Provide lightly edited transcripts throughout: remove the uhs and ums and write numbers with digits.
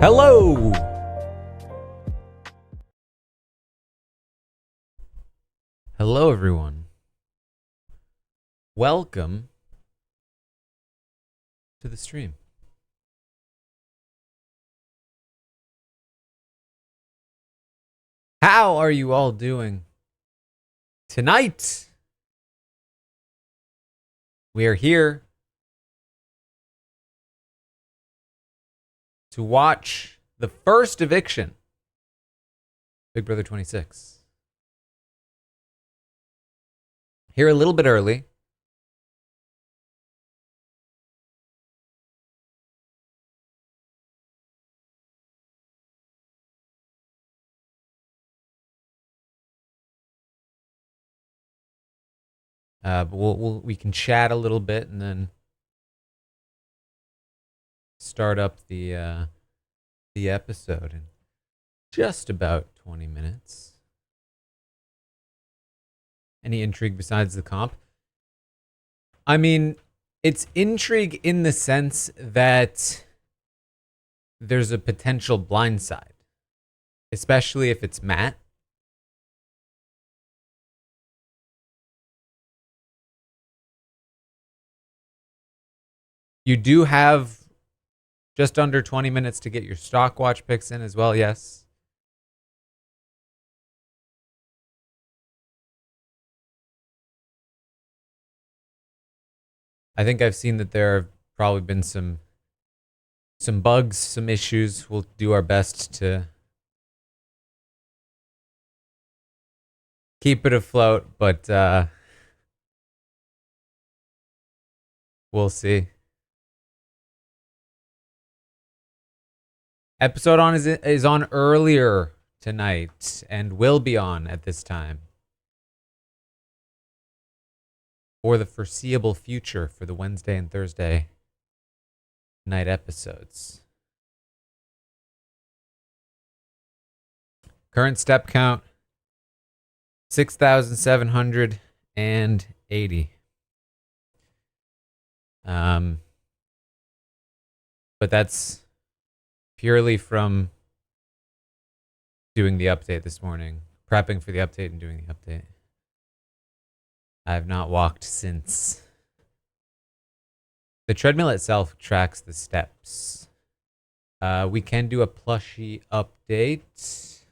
Hello! Hello, everyone. Welcome to the stream. How are you all doing tonight? We are here to watch the first eviction, Big Brother 26. Here a little bit early. But we can chat a little bit and then start up the episode in just about 20 minutes. Any intrigue besides the comp? I mean, it's intrigue in the sense that there's a potential blindside, especially if it's Matt. You do have just under 20 minutes to get your stock watch picks in as well, yes. I think I've seen that there have probably been some bugs, some issues. We'll do our best to keep it afloat, but we'll see. Episode is on earlier tonight and will be on at this time for the foreseeable future for the Wednesday and Thursday night episodes. Current step count 6,780. But that's purely from doing the update this morning, prepping for the update and doing the update. I have not walked since. The treadmill itself tracks the steps. We can do a plushie update.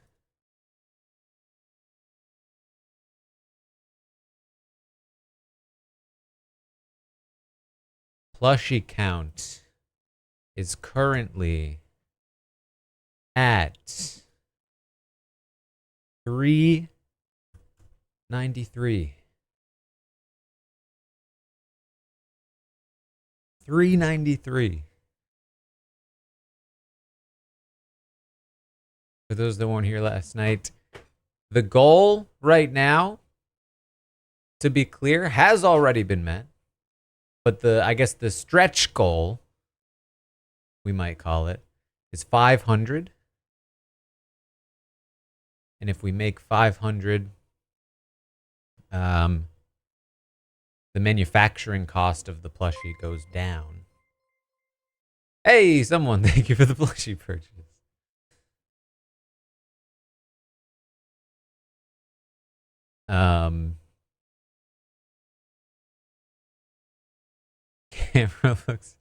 Plushie count is currently at 393. 393. For those that weren't here last night, the goal right now, to be clear, has already been met. But I guess the stretch goal, we might call it, is 500. And if we make 500, the manufacturing cost of the plushie goes down. Hey, someone, thank you for the plushie purchase. Camera looks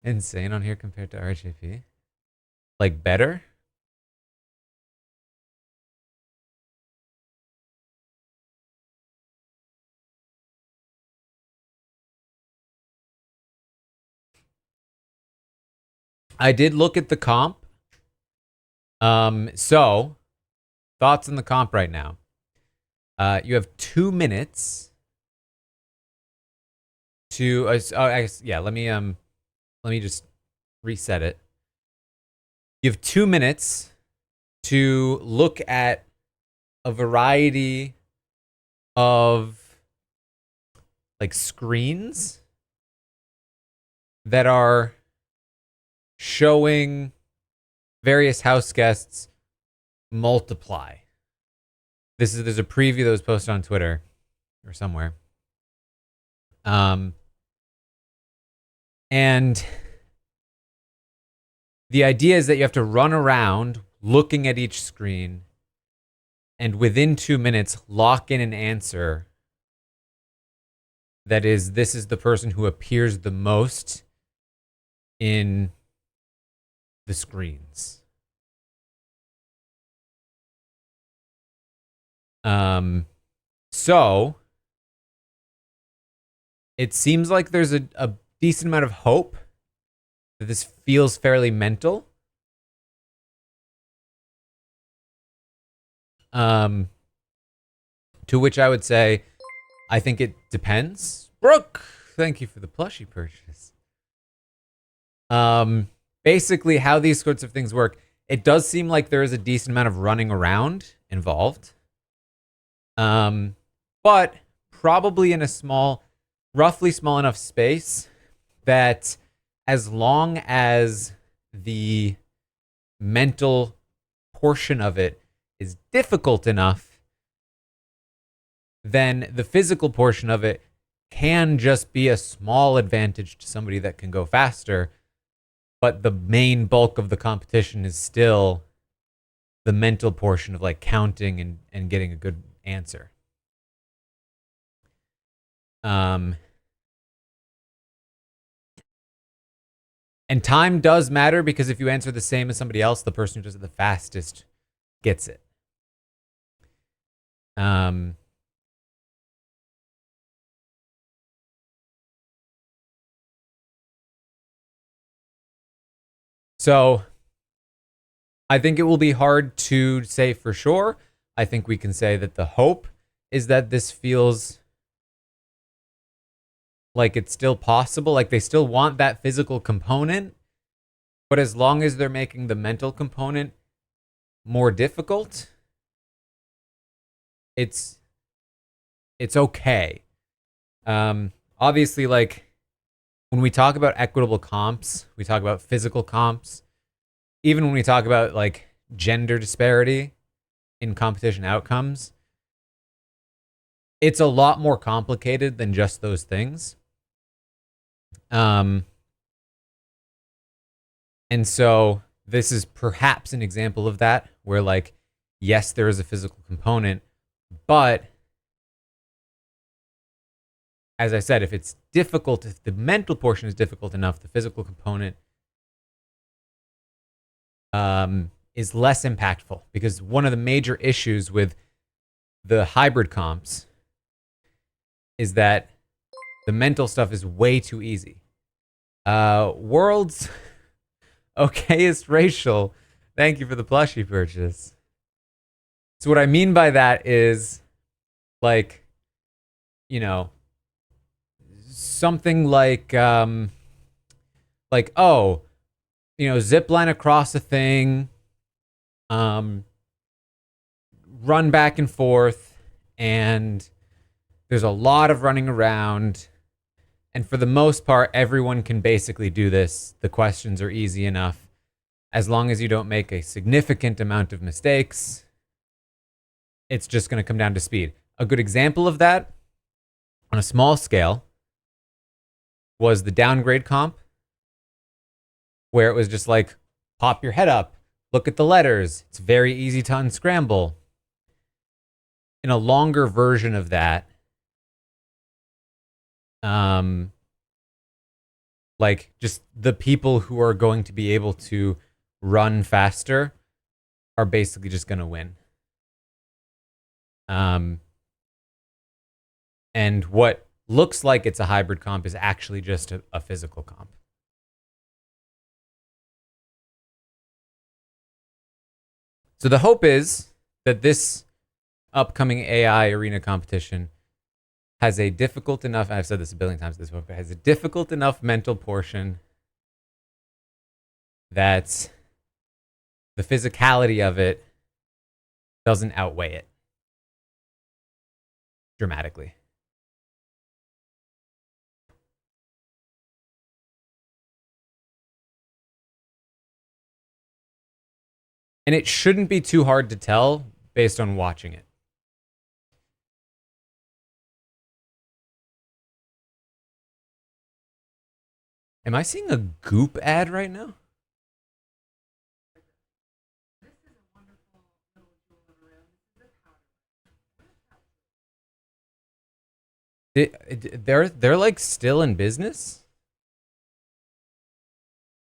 insane on here compared to RHAP. Like better? I did look at the comp. So thoughts on the comp right now. You have 2 minutes to let me just reset it. You have 2 minutes to look at a variety of like screens that are showing various house guests multiply. There's a preview that was posted on Twitter or somewhere. And the idea is that you have to run around looking at each screen and within 2 minutes lock in an answer that is, this is the person who appears the most in the screens. So it seems like there's a decent amount of hope that this feels fairly mental. To which I would say, I think it depends. Brooke, thank you for the plushie purchase. Basically, how these sorts of things work, it does seem like there is a decent amount of running around involved. But probably in a roughly small enough space that as long as the mental portion of it is difficult enough, then the physical portion of it can just be a small advantage to somebody that can go faster. But the main bulk of the competition is still the mental portion of like counting and getting a good answer. And time does matter because if you answer the same as somebody else, the person who does it the fastest gets it. So I think it will be hard to say for sure. I think we can say that the hope is that this feels like it's still possible. Like they still want that physical component, but as long as they're making the mental component more difficult, it's okay. Obviously, like when we talk about equitable comps, we talk about physical comps. Even when we talk about like gender disparity in competition outcomes, it's a lot more complicated than just those things. And so this is perhaps an example of that, where like, yes, there is a physical component, but as I said, if it's difficult, if the mental portion is difficult enough, the physical component is less impactful, because one of the major issues with the hybrid comps is that the mental stuff is way too easy. World's okayest racial, thank you for the plushie purchase. So what I mean by that is, like, you know, something like oh, you know, zip line across a thing, run back and forth, and there's a lot of running around. And for the most part, everyone can basically do this. The questions are easy enough. As long as you don't make a significant amount of mistakes, it's just going to come down to speed. A good example of that, on a small scale, was the downgrade comp, where it was just like, pop your head up, look at the letters. It's very easy to unscramble. In a longer version of that, like just the people who are going to be able to run faster are basically just going to win. And what looks like it's a hybrid comp is actually just a physical comp. So the hope is that this upcoming AI arena competition has a difficult enough, I've said this a billion times at this point, but has a difficult enough mental portion that the physicality of it doesn't outweigh it dramatically. And it shouldn't be too hard to tell based on watching it. Am I seeing a Goop ad right now? They're like still in business.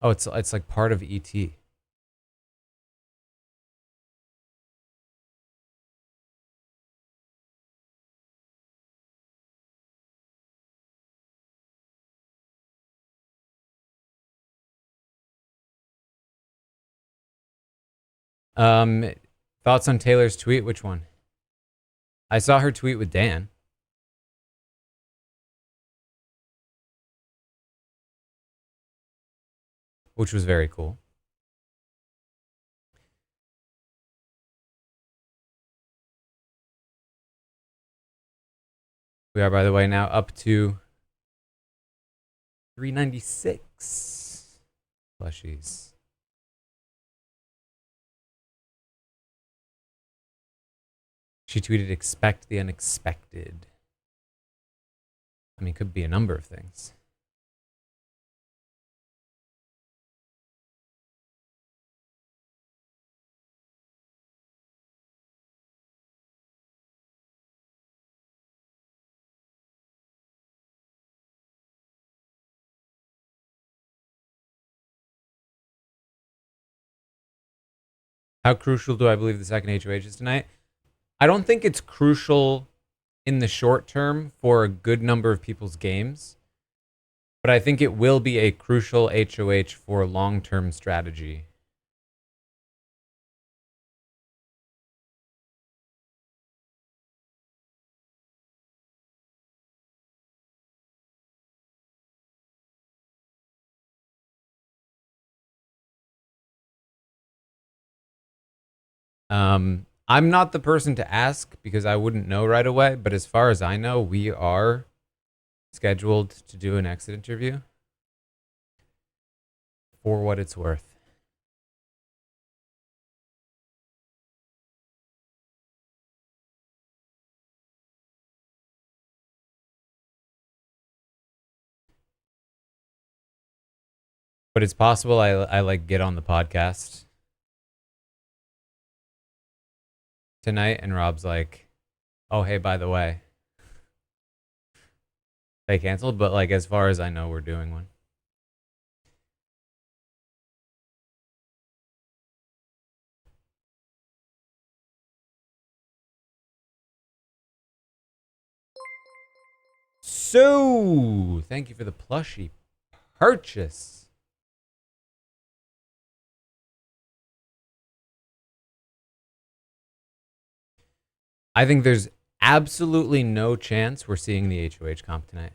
Oh, it's like part of ET. Um, Thoughts on Taylor's tweet? Which one? I saw her tweet with Dan, which was very cool. We are, by the way, now up to 396 plushies. She tweeted, "Expect the unexpected." I mean, it could be a number of things. How crucial do I believe the second HOH is tonight? I don't think it's crucial in the short term for a good number of people's games, but I think it will be a crucial HOH for long-term strategy. I'm not the person to ask because I wouldn't know right away, but as far as I know, we are scheduled to do an exit interview for what it's worth. But it's possible I like get on the podcast tonight and Rob's like, "Oh, hey, by the way, they canceled," but like as far as I know, we're doing one. So, thank you for the plushie purchase. I think there's absolutely no chance we're seeing the HOH comp tonight.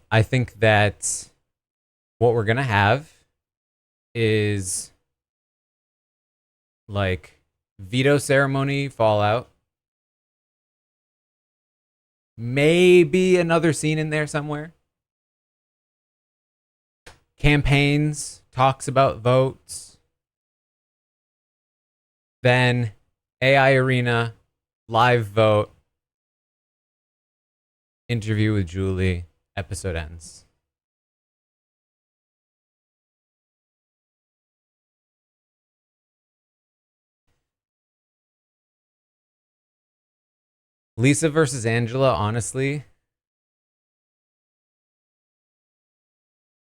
I think that what we're going to have is like veto ceremony fallout. Maybe another scene in there somewhere. Campaigns, talks about votes. Then AI Arena, live vote, interview with Julie, episode ends. Lisa versus Angela, honestly,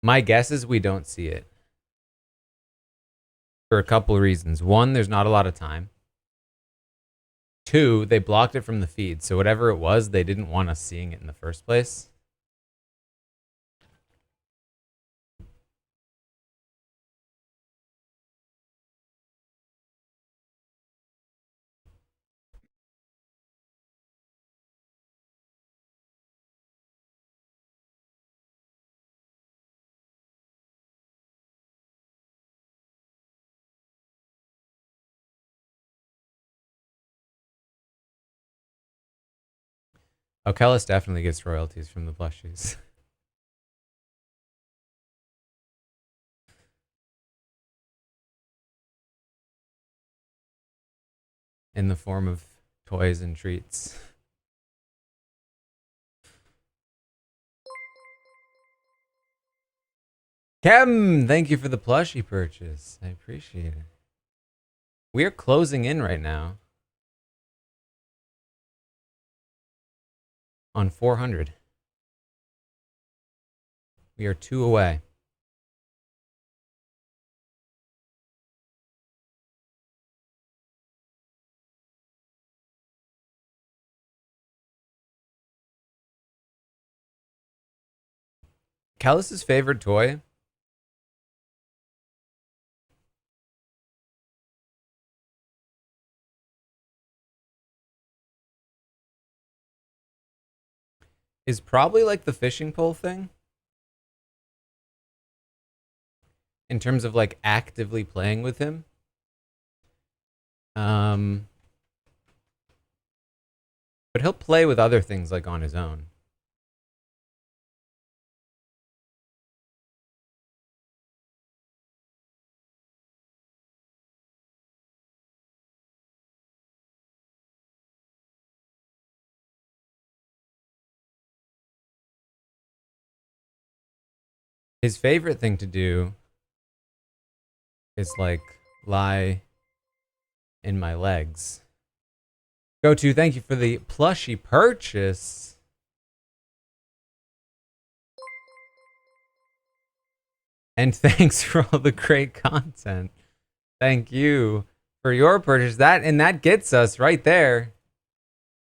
my guess is we don't see it. For a couple of reasons. One, there's not a lot of time. Two, they blocked it from the feed. So whatever it was, they didn't want us seeing it in the first place. Okellis definitely gets royalties from the plushies. In the form of toys and treats. Kem, thank you for the plushie purchase. I appreciate it. We are closing in right now on 400. We are 2 away. Callus's favorite toy is probably like the fishing pole thing. In terms of like actively playing with him. But he'll play with other things like on his own. His favorite thing to do is like lie in my legs. Go to, thank you for the plushie purchase. And thanks for all the great content. Thank you for your purchase. That gets us right there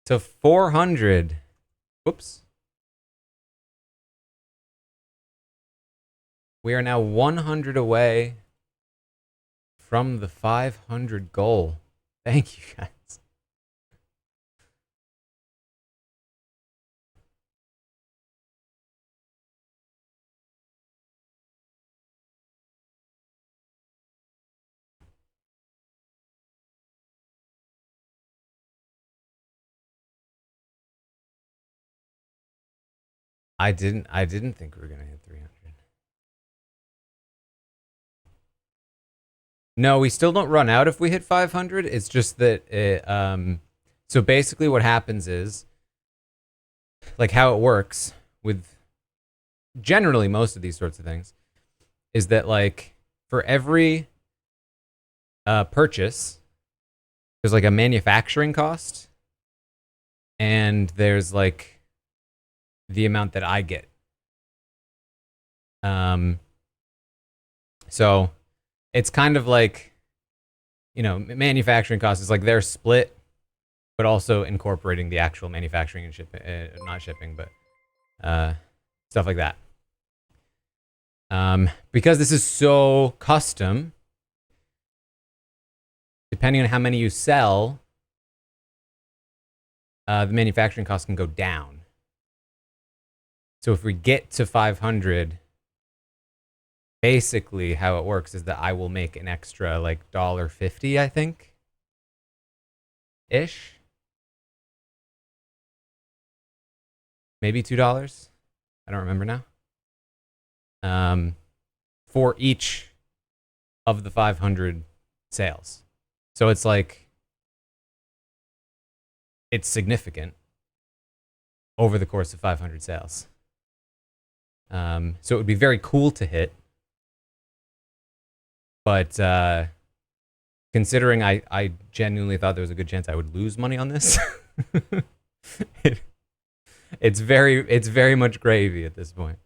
to 400. Whoops. We are now 100 away from the 500 goal. Thank you, guys. I didn't think we were gonna hit 300. No, we still don't run out if we hit 500. It's just that so basically what happens is like how it works with generally most of these sorts of things is that like for every purchase there's like a manufacturing cost and there's like the amount that I get. So it's kind of like, you know, manufacturing costs is like they're split, but also incorporating the actual manufacturing and shipping, not shipping, but stuff like that. Because this is so custom, depending on how many you sell, the manufacturing cost can go down. So if we get to 500, basically how it works is that I will make an extra like $1.50, I think, ish. Maybe $2. I don't remember now. For each of the 500 sales. So it's like, it's significant over the course of 500 sales. So it would be very cool to hit. But considering I genuinely thought there was a good chance I would lose money on this, it's very much gravy at this point.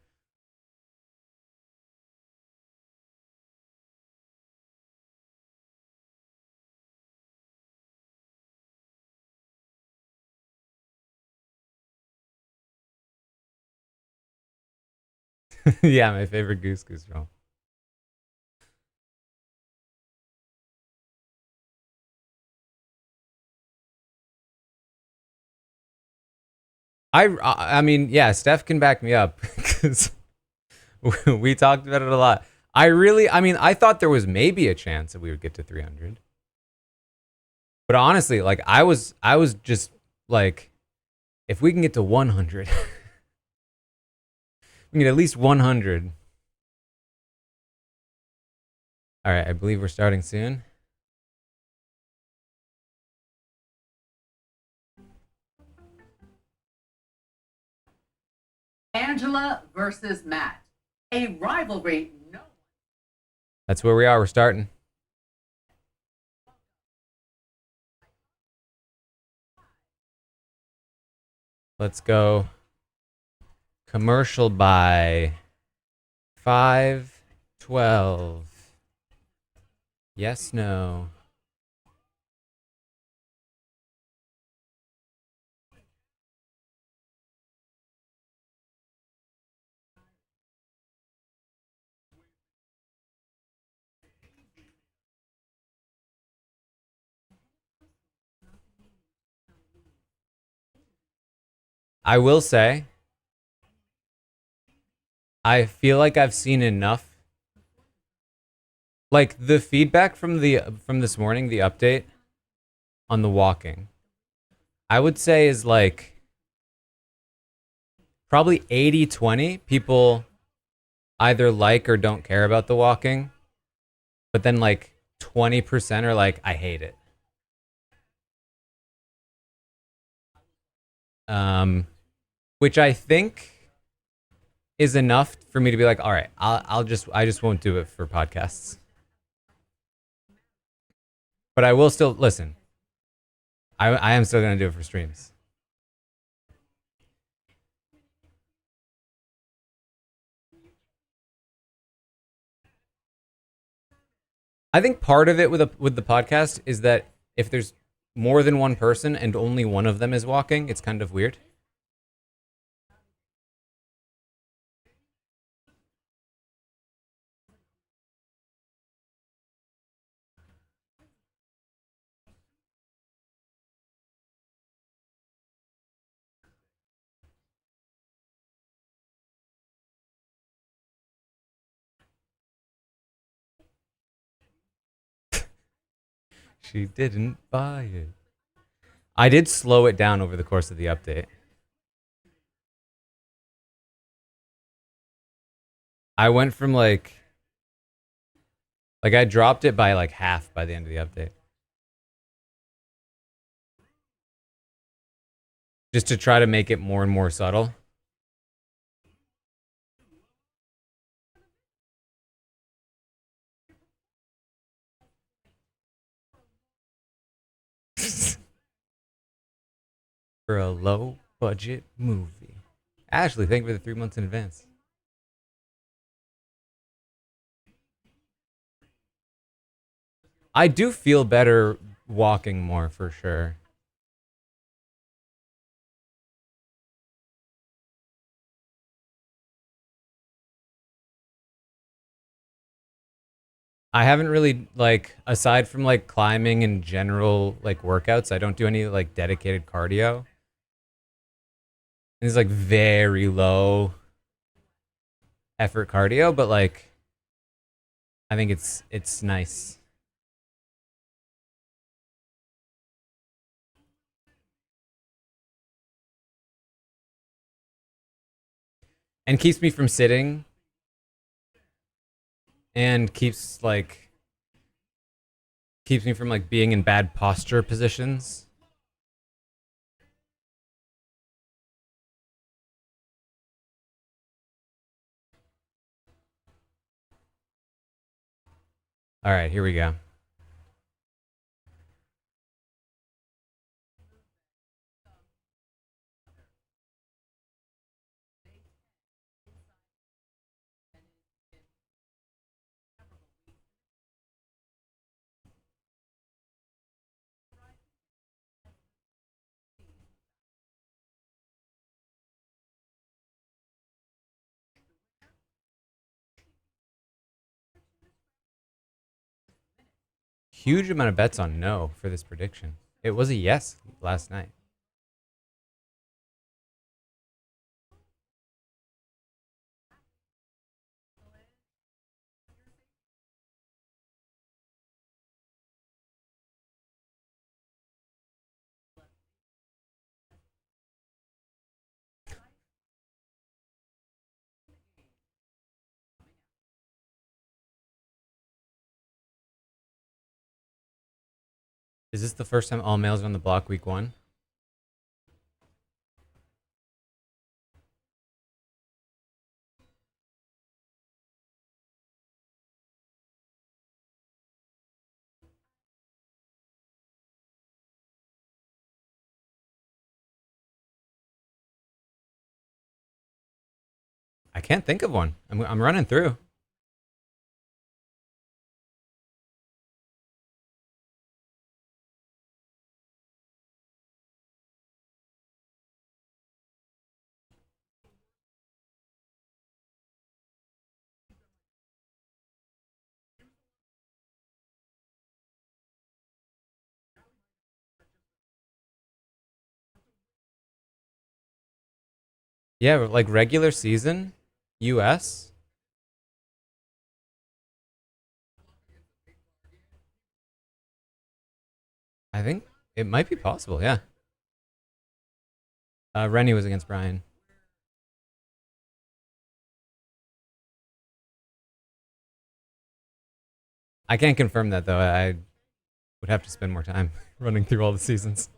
Yeah, my favorite Goose Goose roll. I mean, yeah, Steph can back me up because we talked about it a lot. I thought there was maybe a chance that we would get to 300. But honestly, like I was just like, if we can get to 100, we can get at least 100. All right, I believe we're starting soon. Angela versus Matt. A rivalry. No. That's where we are. We're starting. Let's go. Commercial by 5:12. Yes, no. I will say, I feel like I've seen enough. Like the feedback from this morning, the update on the walking, I would say is like probably 80-20 people either like or don't care about the walking, but then like 20% are like, I hate it. Which I think is enough for me to be like, all right, I just won't do it for podcasts. But I will still listen. I am still gonna do it for streams. I think part of it with the podcast is that if there's more than one person and only one of them is walking, it's kind of weird. She didn't buy it. I did slow it down over the course of the update. I went from like I dropped it by like half by the end of the update. Just to try to make it more and more subtle. For a low budget movie. Ashley, thank you for the 3 months in advance. I do feel better walking more for sure. I haven't really like aside from like climbing and general like workouts, I don't do any like dedicated cardio. It's like very low effort cardio, but like I think it's nice. And keeps me from sitting and keeps me from like being in bad posture positions. All right, here we go. Huge amount of bets on no for this prediction. It was a yes last night. Is this the first time all males are on the block week 1? I can't think of one. I'm running through. Yeah, like regular season, U.S. I think it might be possible. Yeah. Rennie was against Brian. I can't confirm that though. I would have to spend more time running through all the seasons.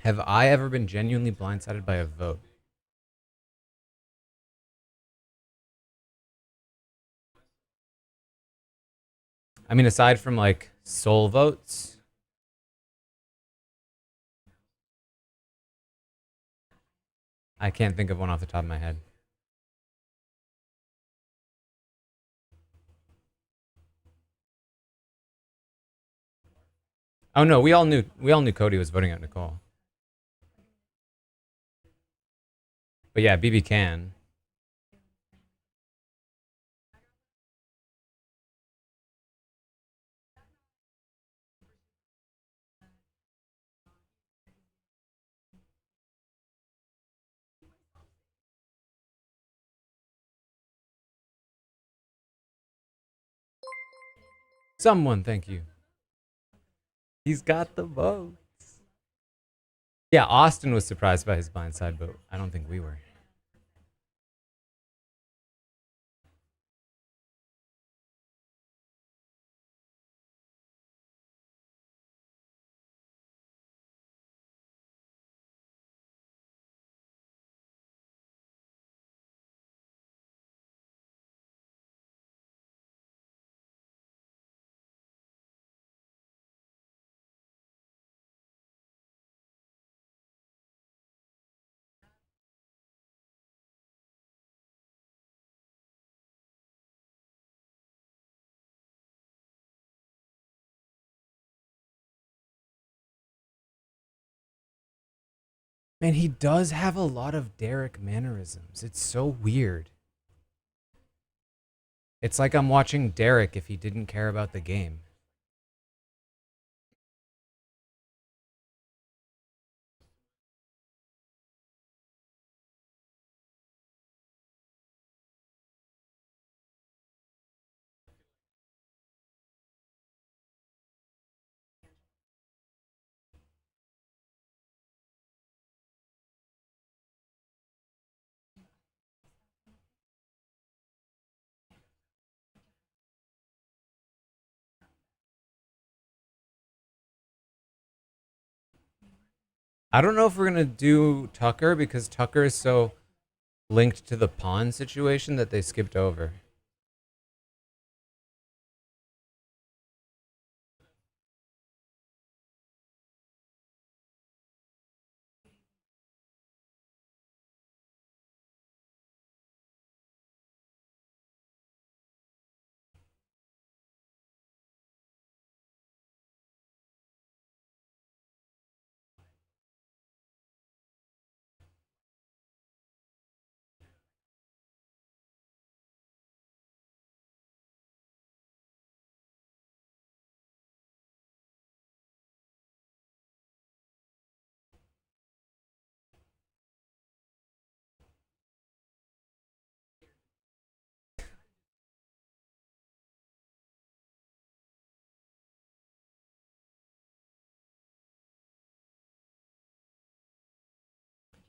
Have I ever been genuinely blindsided by a vote? I mean, aside from like soul votes, I can't think of one off the top of my head. Oh no, we all knew Cody was voting out Nicole. But yeah, BB can. Someone, thank you. He's got the vote. Yeah, Austin was surprised by his blindside vote. I don't think we were. Man, he does have a lot of Derek mannerisms. It's so weird. It's like I'm watching Derek if he didn't care about the game. I don't know if we're gonna do Tucker because Tucker is so linked to the pawn situation that they skipped over.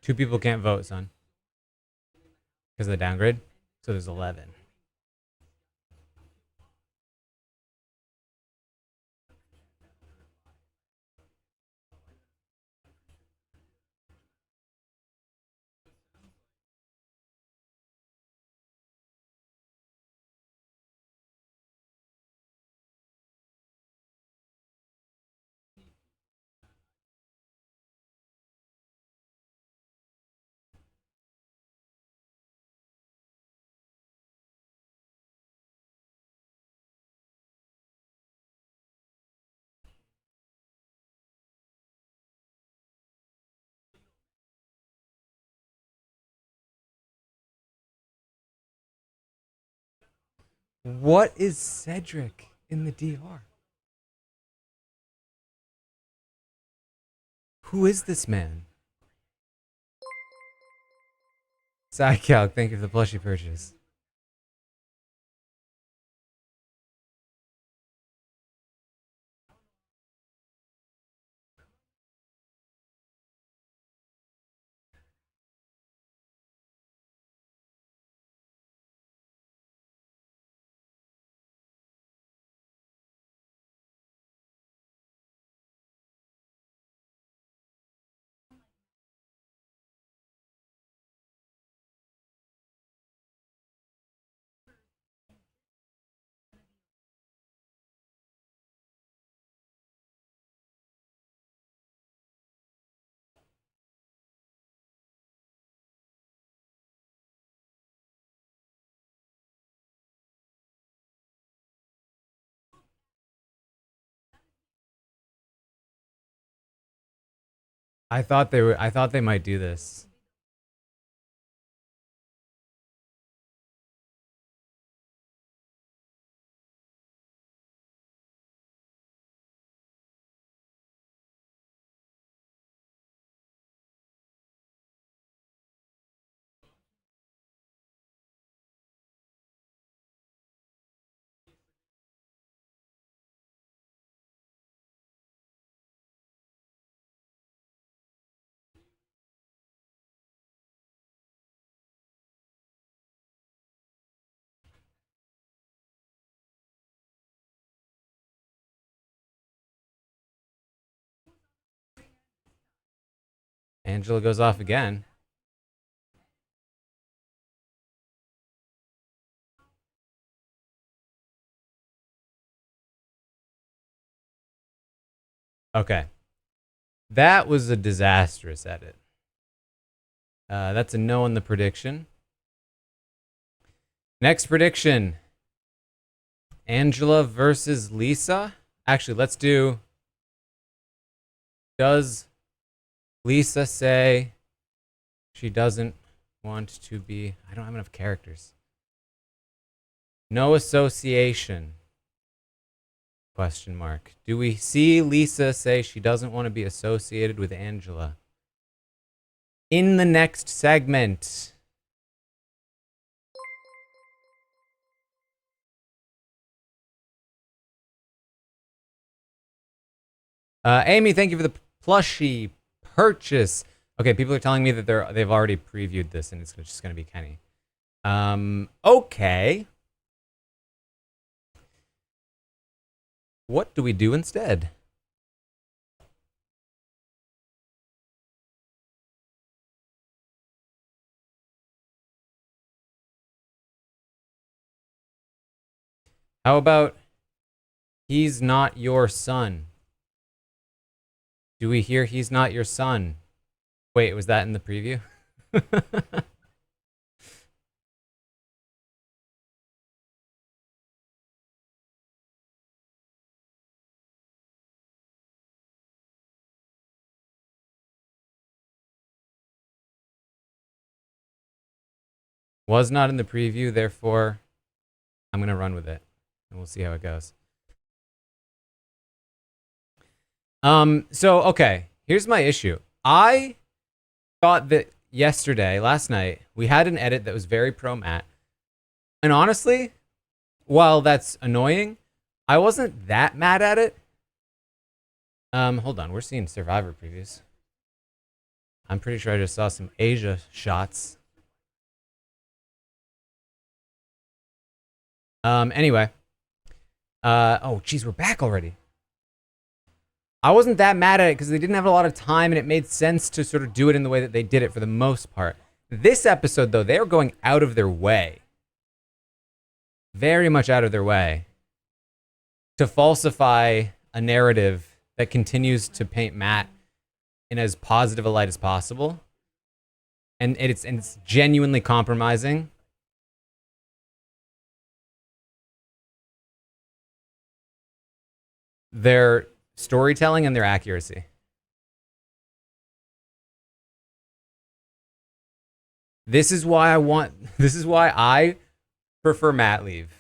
Two people can't vote, son, because of the downgrade. So there's 11. What is Cedric in the DR? Who is this man? Sidecalc, thank you for the plushie purchase. I thought they might do this. Angela goes off again. Okay. That was a disastrous edit. That's a no on the prediction. Next prediction. Angela versus Lisa. Actually, let's do... Does Lisa say she doesn't want to be... I don't have enough characters. No association. Question mark. Do we see Lisa say she doesn't want to be associated with Angela? In the next segment. Amy, thank you for the plushie purchase. Okay, people are telling me that they've already previewed this and it's just going to be Kenny. Okay. What do we do instead? How about he's not your son? Do we hear he's not your son? Wait, was that in the preview? Was not in the preview, therefore I'm going to run with it and we'll see how it goes. So okay, here's my issue. I thought that last night, we had an edit that was very pro Matt. And honestly, while that's annoying, I wasn't that mad at it. Hold on, we're seeing Survivor previews. I'm pretty sure I just saw some Asia shots. Anyway. Oh, geez, we're back already. I wasn't that mad at it because they didn't have a lot of time and it made sense to sort of do it in the way that they did it for the most part. This episode, though, they are going out of their way. Very much out of their way to falsify a narrative that continues to paint Matt in as positive a light as possible. And it's genuinely compromising their storytelling and their accuracy. This is why I prefer Matt leave.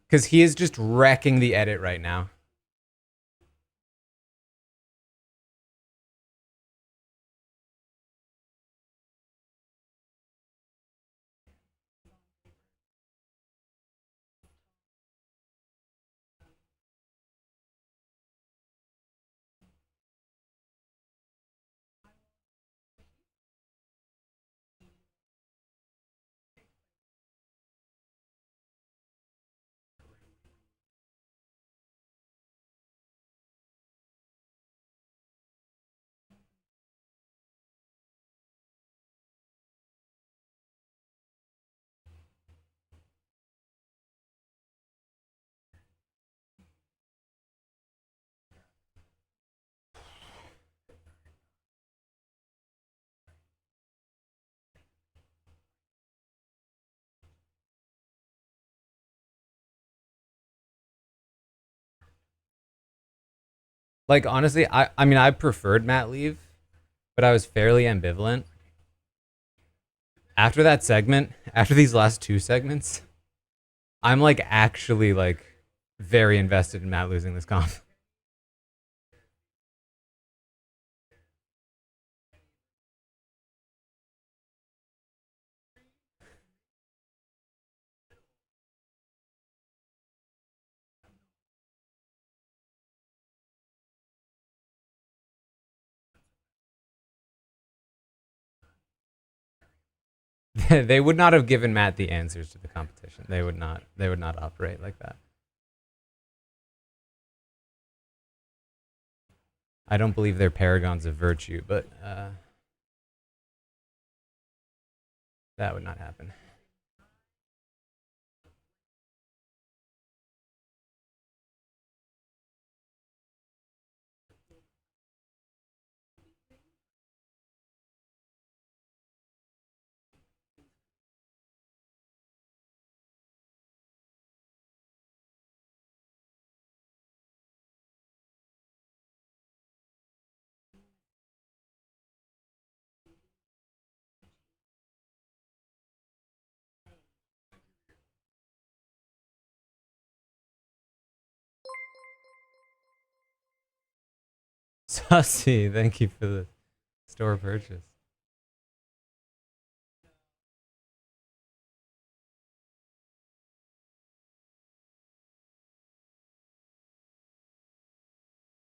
Because he is just wrecking the edit right now. Like honestly, I mean I preferred Matt leave, but I was fairly ambivalent. After that segment, after these last two segments, I'm like actually like very invested in Matt losing this comp. They would not have given Matt the answers to the competition. They would not. They would not operate like that. I don't believe they're paragons of virtue, but that would not happen. Sussy, thank you for the store purchase.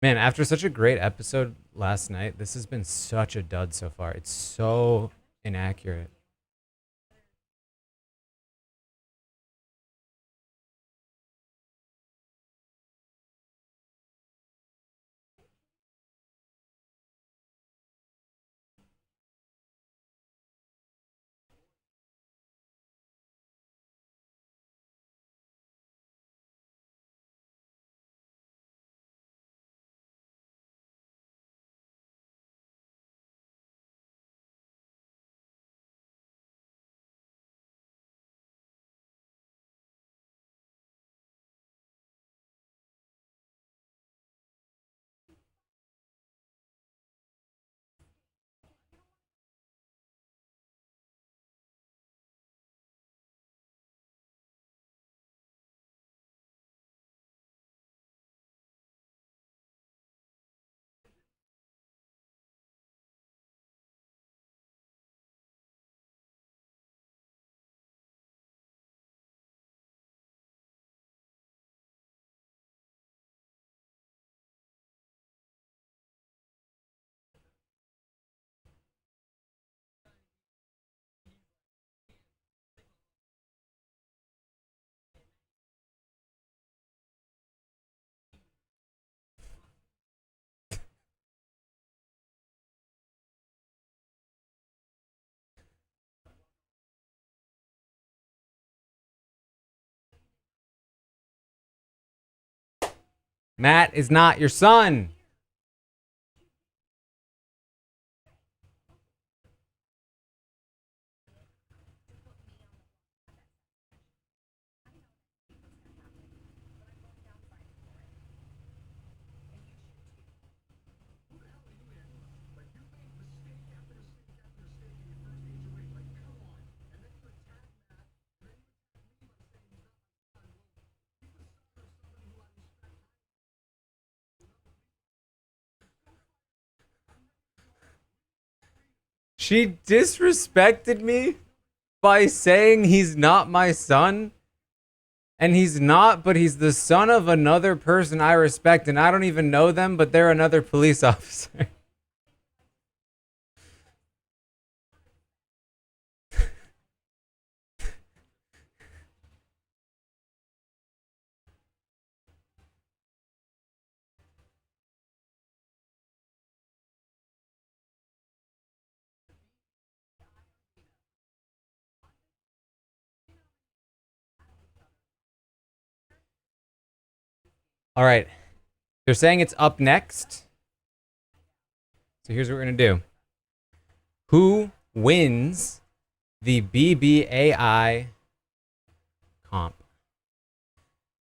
Man, after such a great episode last night, this has been such a dud so far. It's so inaccurate. Matt is not your son. She disrespected me by saying he's not my son. And he's not, but he's the son of another person I respect, and I don't even know them, but they're another police officer. All right. They're saying it's up next. So here's what we're going to do. Who wins the BBAI comp?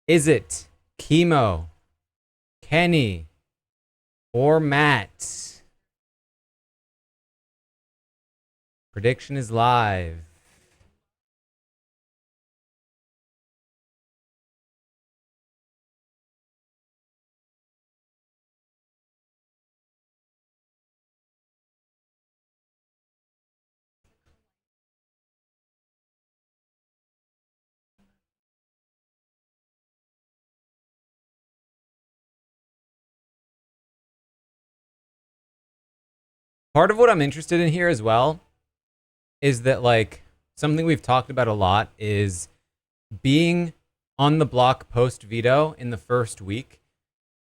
Is it Chemo, Kenny, or Matt? Prediction is live. Part of what I'm interested in here as well is that, like, something we've talked about a lot is being on the block post veto in the first week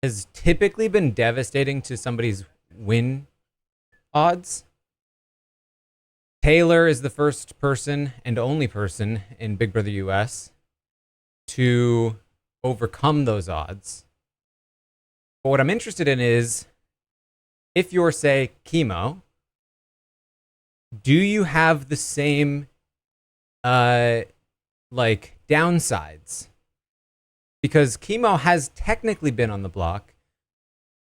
has typically been devastating to somebody's win odds. Taylor is the first person and only person in Big Brother US to overcome those odds. But what I'm interested in is, if you're, say, Chemo, do you have the same like downsides? Because Chemo has technically been on the block,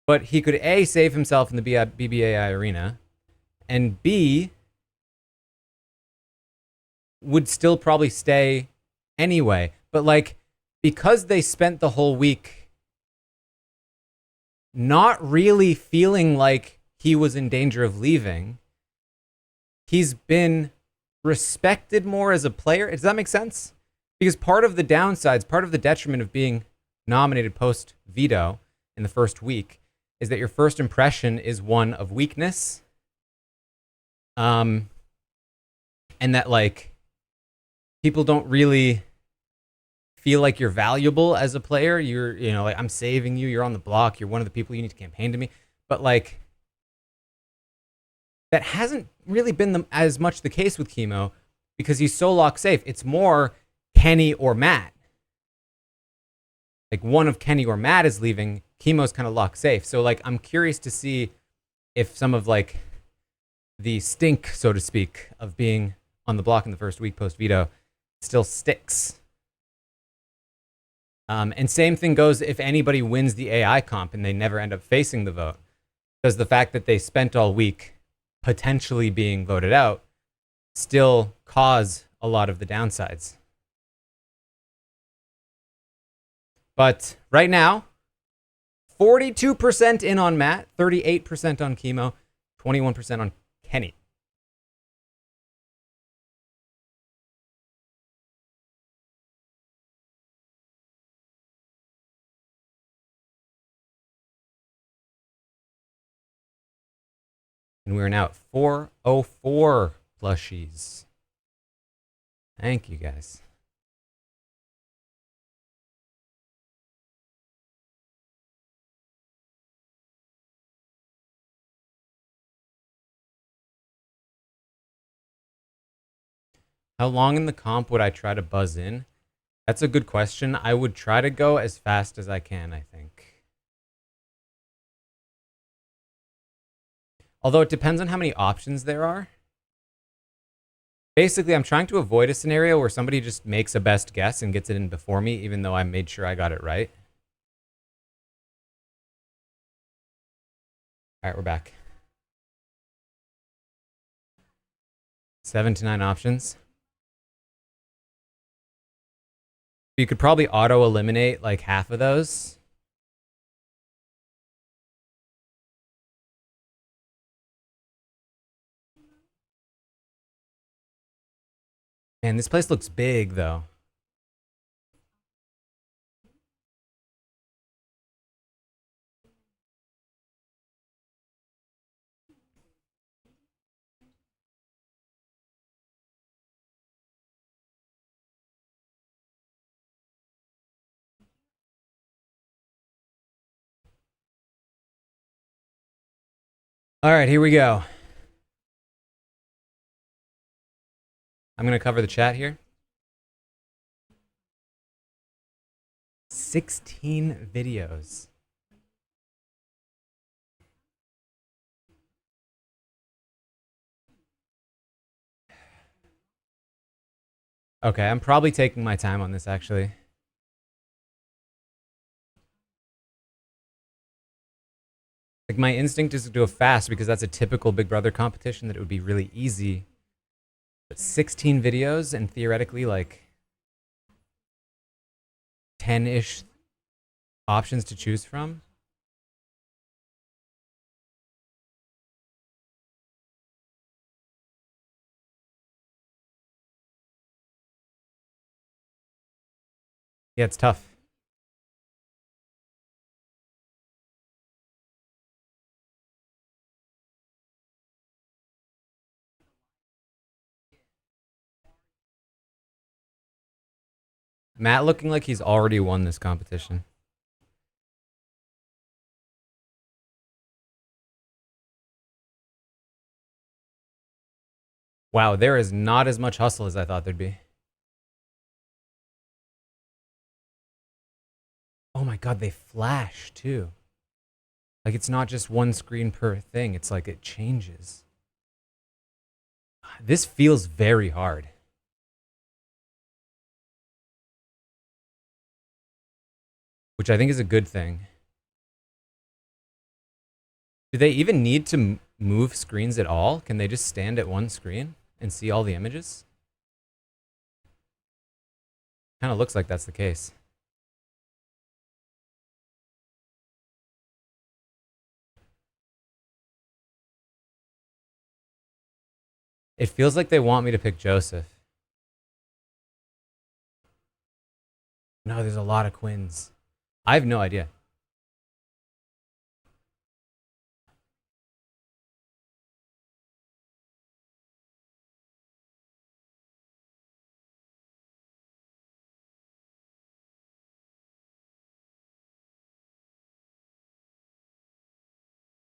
but he could A, save himself in the BBAI arena, and B, would still probably stay anyway. But, like, because they spent the whole week not really feeling like he was in danger of leaving, he's been respected more as a player. Does that make sense? Because part of the downsides, part of the detriment of being nominated post veto in the first week is that your first impression is one of weakness. And that, like, people don't really feel like you're valuable as a player. You're, you know, like, I'm saving you. You're on the block. You're one of the people you need to campaign to me. But, like, that hasn't really been as much the case with Chemo because he's so lock safe. It's more Kenny or Matt. Like, one of Kenny or Matt is leaving. Chemo's kind of lock safe. So, like, I'm curious to see if some of, like, the stink, so to speak, of being on the block in the first week post veto still sticks. And same thing goes if anybody wins the AI comp and they never end up facing the vote. Does the fact that they spent all week potentially being voted out still cause a lot of the downsides? But right now, 42% in on Matt, 38% on Chemo, 21% on Kenny. And we're now at 404 plushies. Thank you, guys. How long in the comp would I try to buzz in? That's a good question. I would try to go as fast as I can, I think. Although it depends on how many options there are. Basically, I'm trying to avoid a scenario where somebody just makes a best guess and gets it in before me, even though I made sure I got it right. All right, we're back. 7 to 9 options. You could probably auto-eliminate like half of those. Man, this place looks big, though. All right, here we go. I'm going to cover the chat here. 16 videos. Okay, I'm probably taking my time on this, actually. Like, my instinct is to do it fast because that's a typical Big Brother competition that it would be really easy. But 16 videos and theoretically, like, 10-ish options to choose from. Yeah, it's tough. Matt looking like he's already won this competition. Wow, there is not as much hustle as I thought there'd be. Oh my god, they flash too. Like, it's not just one screen per thing, it's like it changes. This feels very hard. Which I think is a good thing. Do they even need to move screens at all? Can they just stand at one screen and see all the images? Kind of looks like that's the case. It feels like they want me to pick Joseph. No, there's a lot of Quins. I have no idea.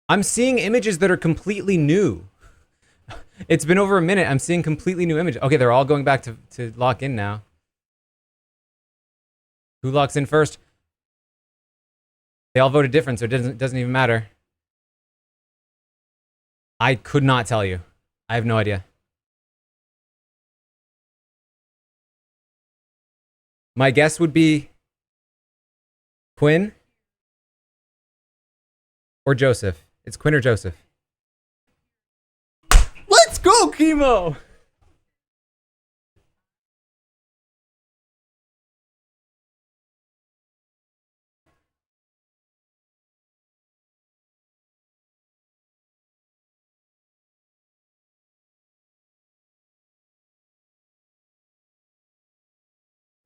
I'm seeing images that are completely new. It's been over a minute. I'm seeing completely new images. Okay, they're all going back to lock in now. Who locks in first? They all voted different, so it doesn't even matter. I could not tell you. I have no idea. My guess would be Quinn or Joseph. It's Quinn or Joseph. Let's go, Chemo!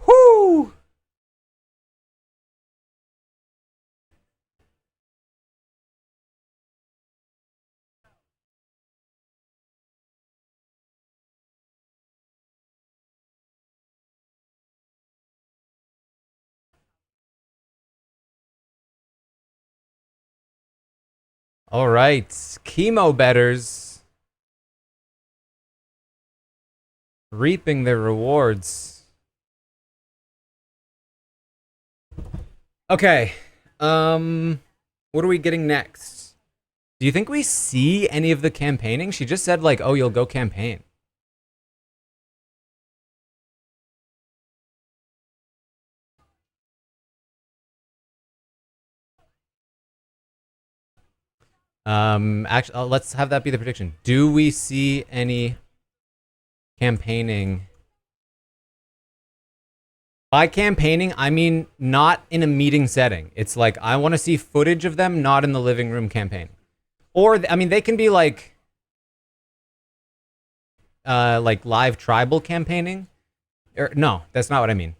Whoo! All right, Chemo betters reaping their rewards. Okay, what are we getting next? Do you think we see any of the campaigning? She just said, like, oh, you'll go campaign. Actually, let's have that be the prediction. Do we see any campaigning? By campaigning, I mean not in a meeting setting. It's like, I want to see footage of them not in the living room campaign. Or, I mean, they can be like live tribal campaigning, No, that's not what I mean.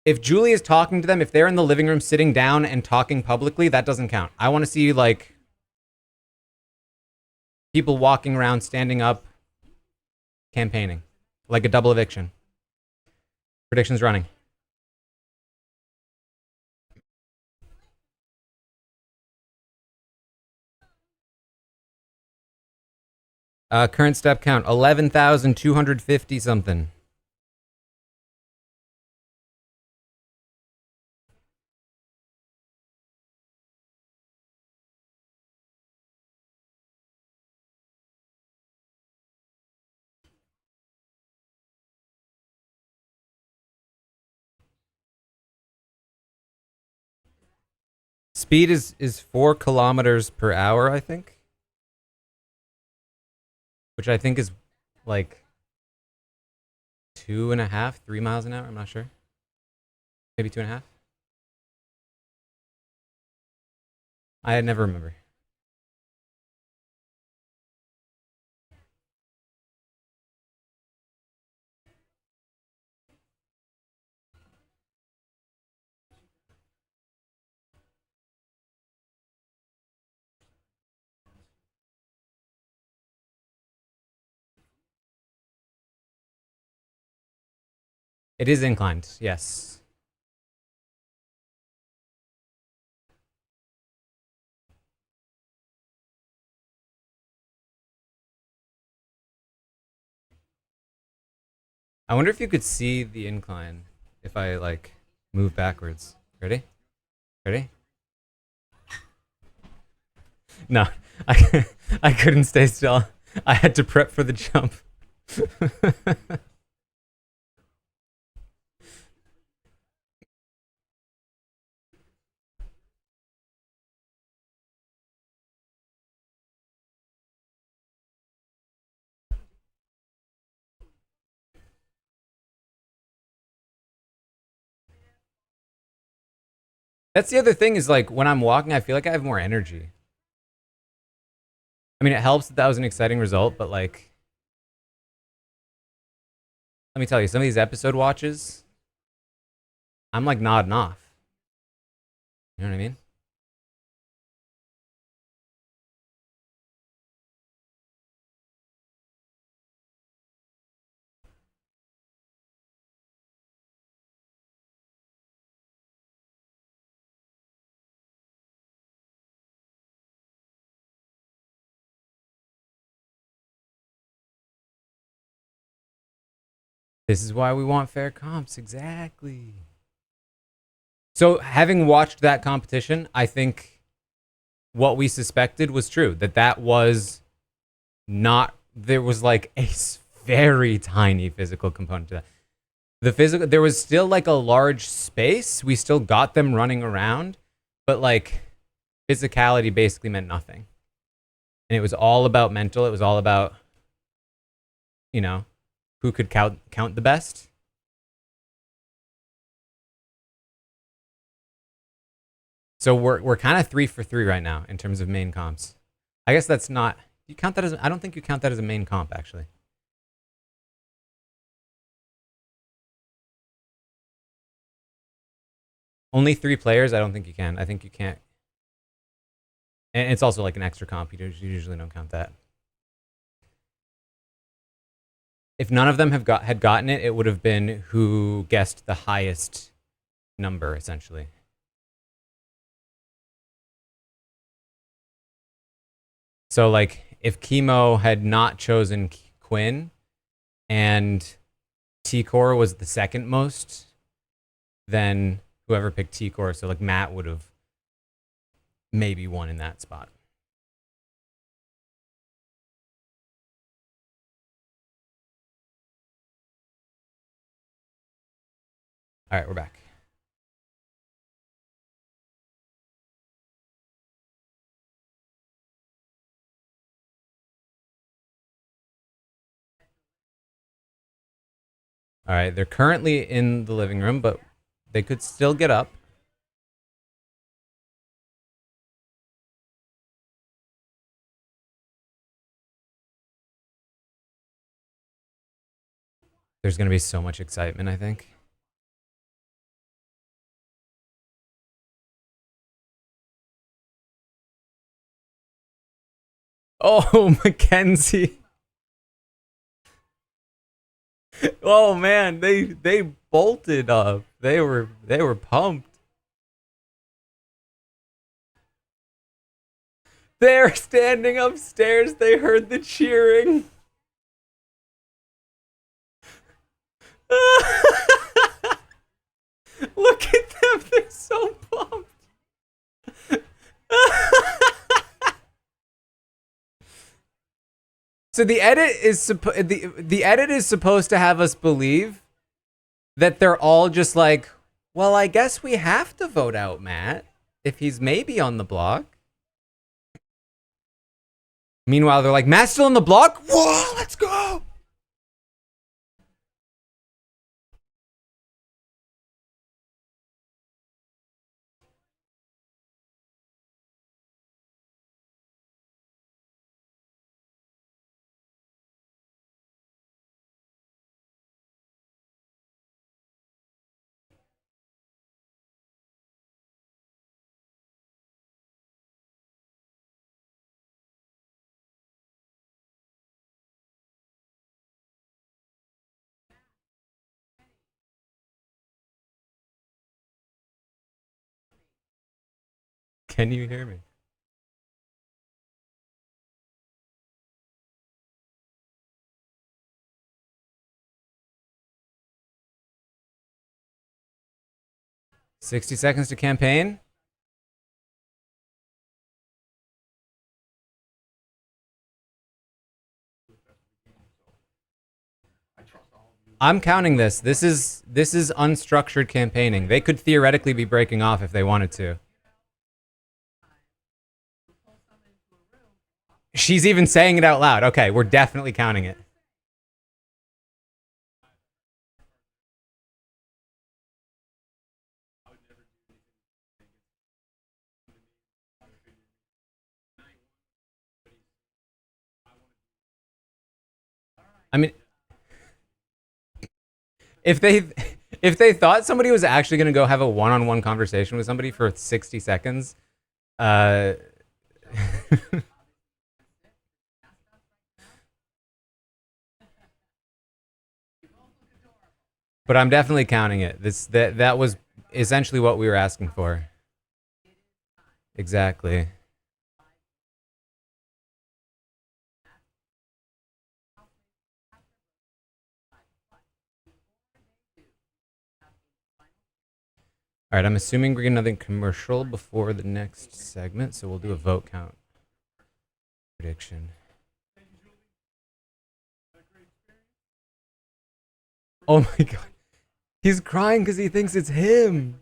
If Julie is talking to them, if they're in the living room sitting down and talking publicly, that doesn't count. I want to see like people walking around, standing up, campaigning, like a double eviction. Predictions running. Current step count 11,250 something. Speed is 4 kilometers per hour, I think, which I think is like 2.5, 3 miles an hour. I'm not sure. Maybe 2.5. I never remember. It is inclined, yes. I wonder if you could see the incline if I like move backwards. Ready? Ready? No, I couldn't stay still. I had to prep for the jump. That's the other thing is like when I'm walking, I feel like I have more energy. I mean, it helps that was an exciting result, but like, let me tell you, some of these episode watches, I'm like nodding off. You know what I mean? This is why we want fair comps. Exactly. So, having watched that competition, I think what we suspected was true. That was not. There was like a very tiny physical component to that. The physical, there was still like a large space. We still got them running around, but like physicality basically meant nothing. And it was all about mental. It was all about, you know, who could count the best. So we're kind of 3 for 3 right now in terms of main comps. I guess that's not you count that as I don't think you count that as a main comp actually. Only 3 players. I don't think you can. I think you can't. And it's also like an extra comp. You usually don't count that. If none of them had gotten it, it would have been who guessed the highest number essentially. So like if Chemo had not chosen Quinn and T-Core was the second most, then whoever picked T-Core, so like Matt would have maybe won in that spot. All right, we're back. All right, they're currently in the living room, but they could still get up. There's going to be so much excitement, I think. Oh, Mackenzie. Oh man, they bolted up. They were pumped. They're standing upstairs. They heard the cheering. Look at them. They're so pumped. So the edit is the edit is supposed to have us believe that they're all just like, well, I guess we have to vote out Matt if he's maybe on the block. Meanwhile, they're like, Matt's still on the block? Whoa, let's go. Can you hear me? "60 seconds to campaign." I'm counting this. This is unstructured campaigning. They could theoretically be breaking off if they wanted to. She's even saying it out loud. Okay, we're definitely counting it. I mean, if they thought somebody was actually going to go have a one-on-one conversation with somebody for 60 seconds, but I'm definitely counting it. That was essentially what we were asking for. Exactly. All right, I'm assuming we're getting another commercial before the next segment, so we'll do a vote count prediction. Oh my god. He's crying because he thinks it's him.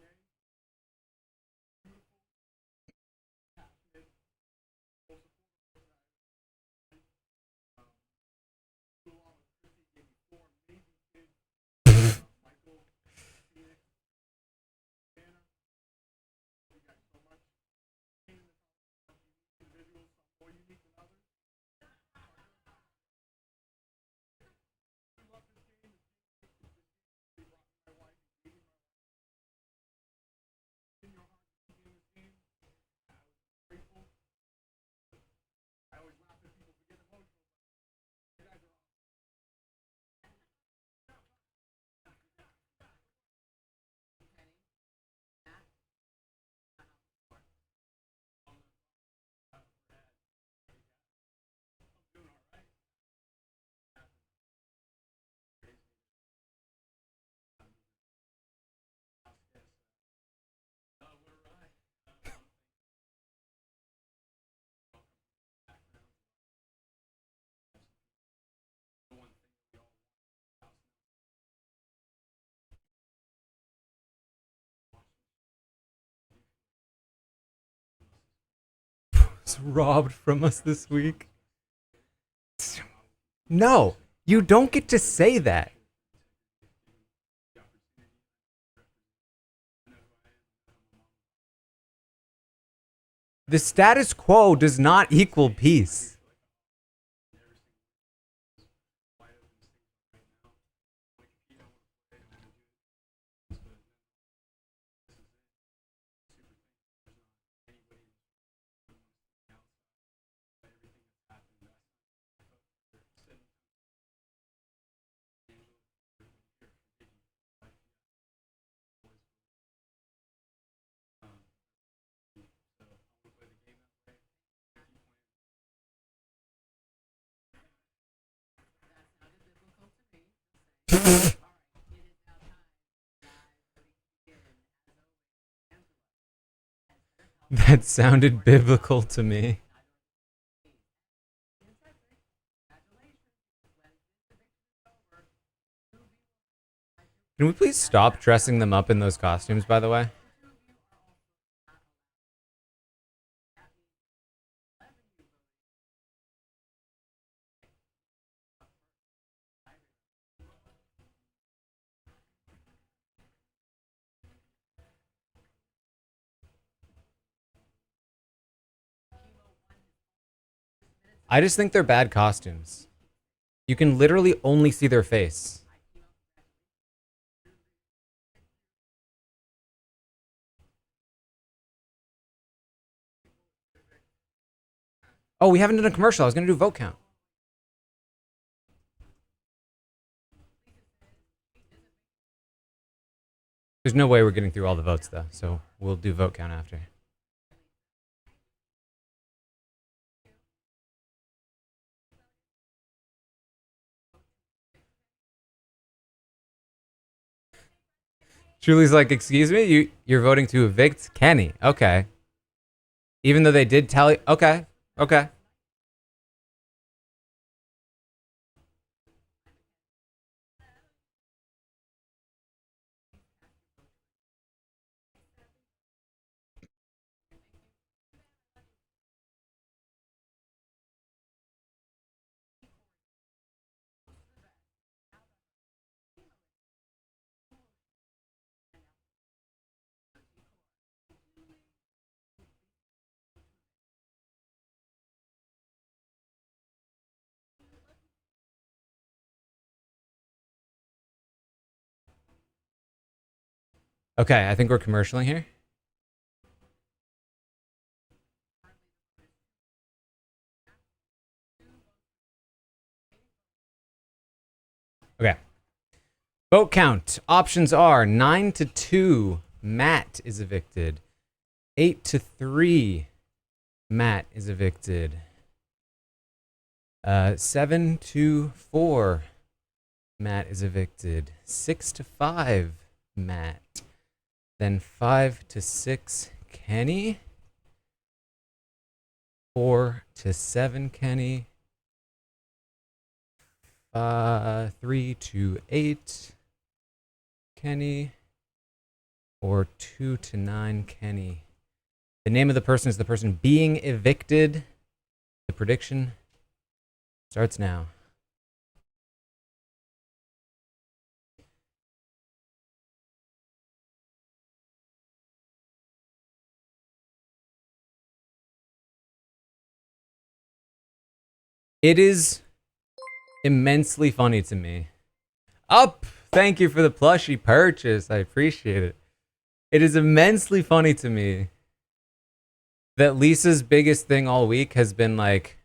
It's robbed from us this week. No, you don't get to say that. The status quo does not equal peace. That sounded biblical to me. Can we please stop dressing them up in those costumes, by the way? I just think they're bad costumes. You can literally only see their face. Oh, we haven't done a commercial. I was going to do vote count. There's no way we're getting through all the votes, though, so we'll do vote count after. Julie's like, excuse me? You're voting to evict Kenny. Okay. Even though they did tally. Okay. Okay. Okay, I think we're commercialing here. Okay. Vote count. Options are 9-2. Matt is evicted. 8-3. Matt is evicted. 7-4. Matt is evicted. 6-5. Matt. Then 5-6. Kenny. 4-7. Kenny. 3-8. Kenny. Or 2-9. Kenny. The name of the person is the person being evicted. The prediction starts now. It is immensely funny to me. Up! Thank you for the plushie purchase. I appreciate it. It is immensely funny to me that Lisa's biggest thing all week has been like,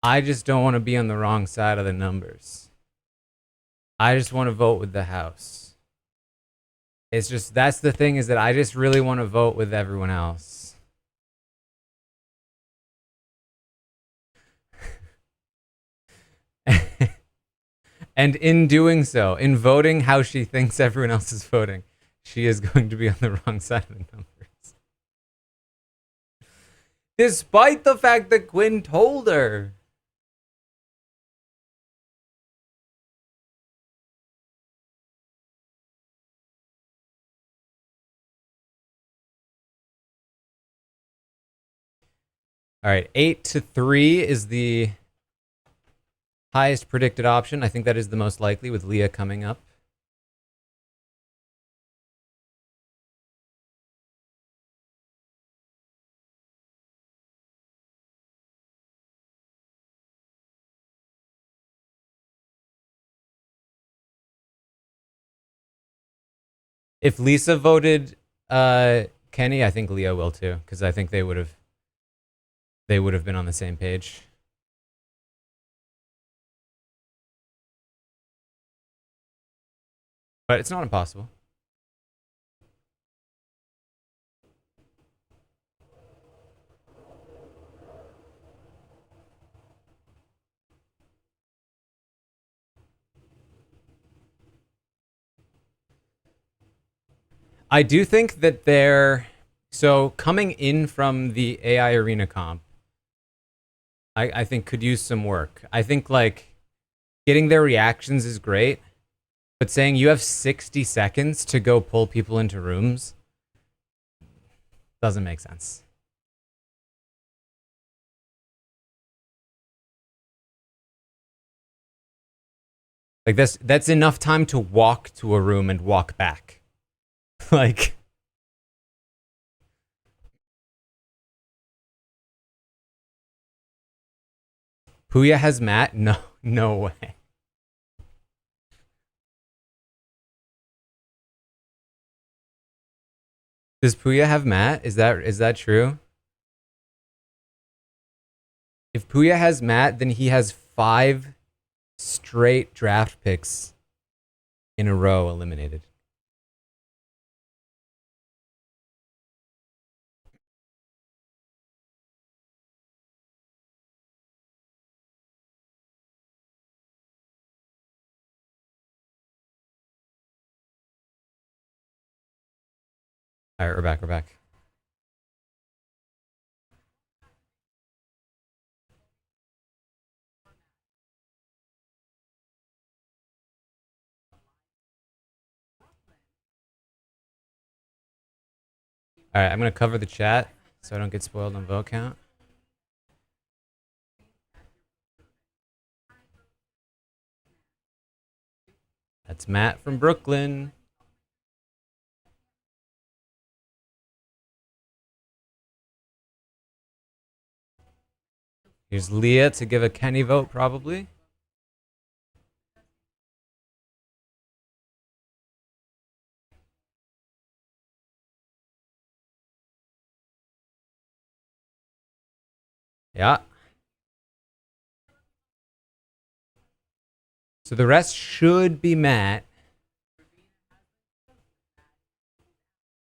I just don't want to be on the wrong side of the numbers. I just want to vote with the House. It's just, that's the thing, is that I just really want to vote with everyone else. And in doing so, in voting how she thinks everyone else is voting, she is going to be on the wrong side of the numbers. Despite the fact that Quinn told her. All right, 8-3 is the highest predicted option. I think that is the most likely, with Leah coming up. If Lisa voted Kenny, I think Leah will too, because I think they would have been on the same page. But it's not impossible. I do think that they're so coming in from the AI arena comp. I think could use some work. I think like getting their reactions is great, but saying you have 60 seconds to go pull people into rooms doesn't make sense. Like that's enough time to walk to a room and walk back. Like Puya has Matt? No, no way. Does Puya have Matt? Is that true? If Puya has Matt, then he has 5 straight draft picks in a row eliminated. All right, we're back. We're back. All right, I'm gonna cover the chat so I don't get spoiled on vote count. That's Matt from Brooklyn. Here's Leah to give a Kenny vote, probably. Yeah. So the rest should be Matt.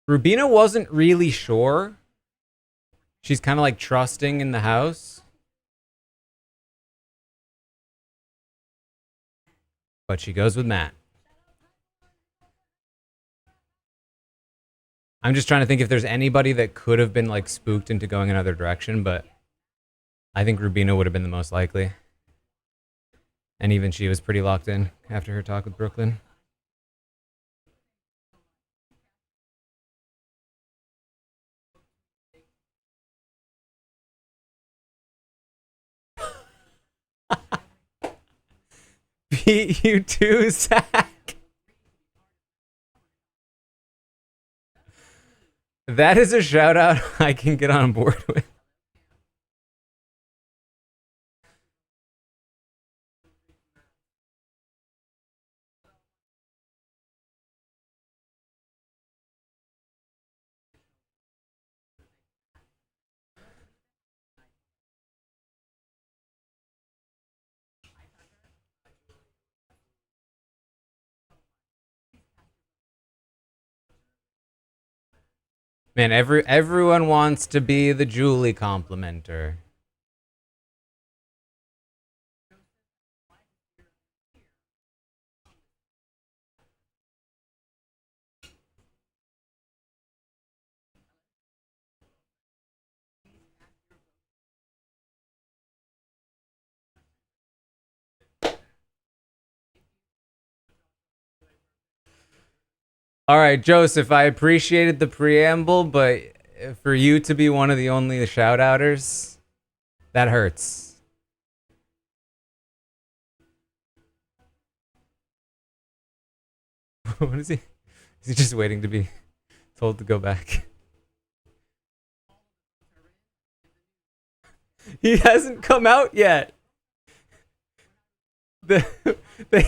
Rubina wasn't really sure. She's kind of like trusting in the house. But she goes with Matt. I'm just trying to think if there's anybody that could have been like spooked into going another direction, but I think Rubina would have been the most likely. And even she was pretty locked in after her talk with Brooklyn. Beat you too, Zach. That is a shout out I can get on board with. Man, everyone wants to be the Julie complimenter. All right, Joseph, I appreciated the preamble, but for you to be one of the only shout outers, that hurts. What is he? Is he just waiting to be told to go back? He hasn't come out yet.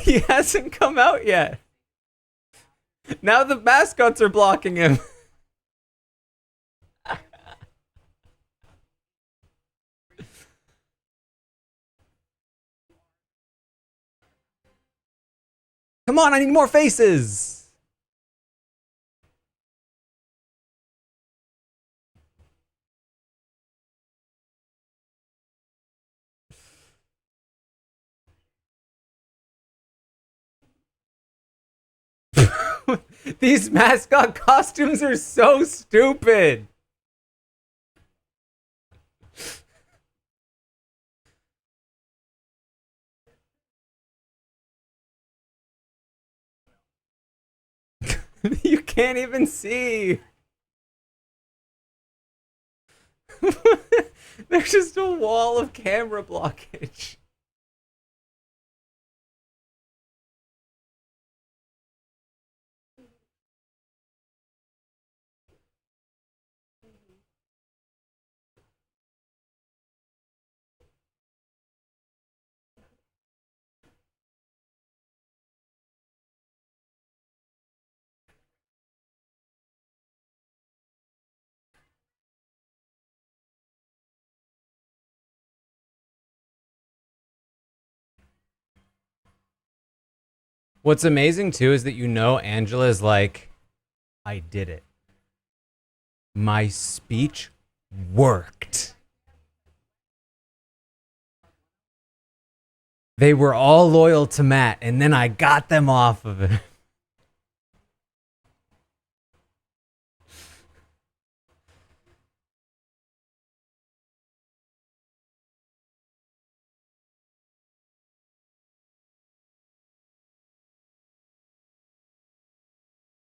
He hasn't come out yet. Now the mascots are blocking him. Come on, I need more faces. These mascot costumes are so stupid. You can't even see. There's just a wall of camera blockage. What's amazing too is that Angela is like, I did it. My speech worked. They were all loyal to Matt, and then I got them off of it.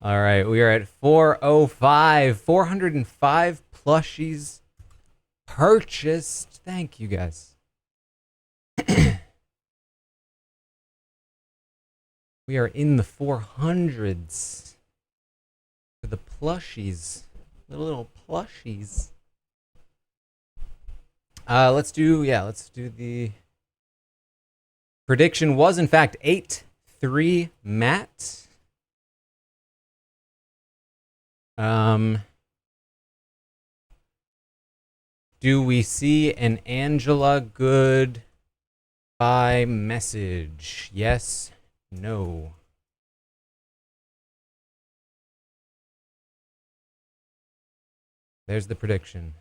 All right, we are at 405. 405 plushies purchased. Thank you guys. We are in the 400s for the plushies. Little plushies. Let's do the prediction was in fact 8-3 Matt. Do we see an Angela goodbye message? Yes, no. There's the prediction.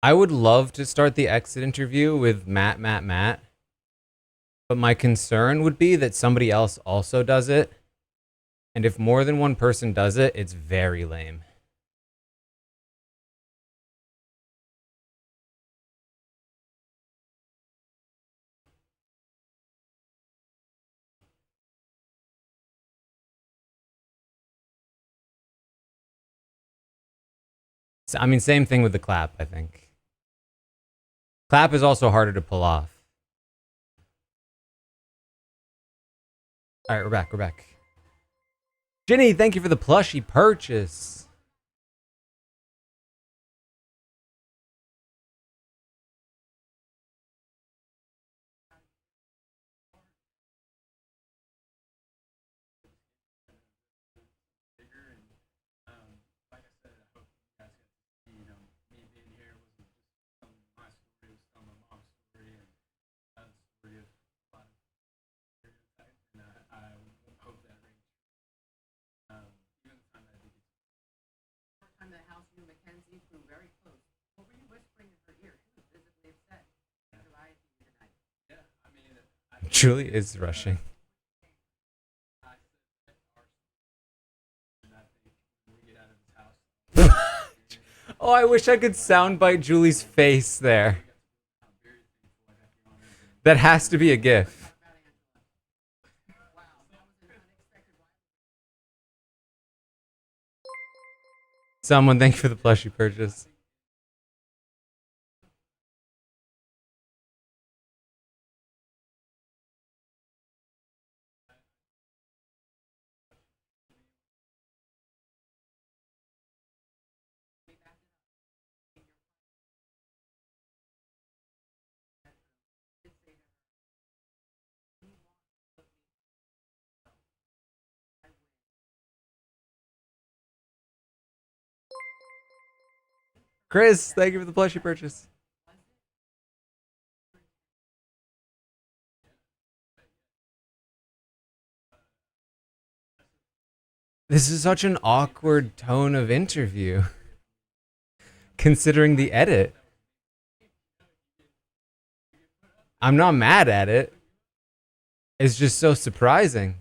I would love to start the exit interview with Matt. But my concern would be that somebody else also does it. And if more than one person does it, it's very lame. I mean, same thing with the clap, I think. Clap is also harder to pull off. All right, we're back. Ginny, thank you for the plushie purchase. Julie is rushing. Oh, I wish I could soundbite Julie's face there. That has to be a GIF. Someone, thank you for the plushie purchase. Chris, thank you for the plushie purchase. This is such an awkward tone of interview, considering the edit. I'm not mad at it. It's just so surprising.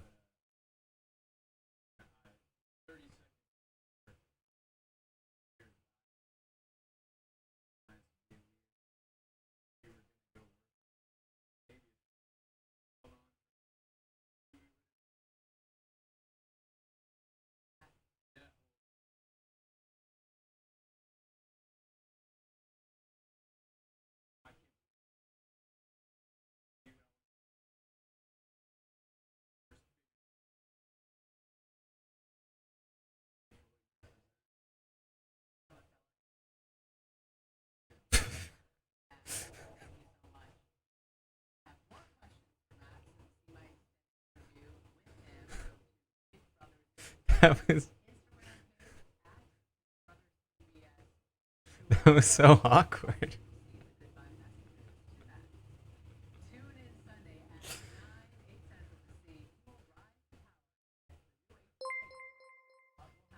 That was so awkward.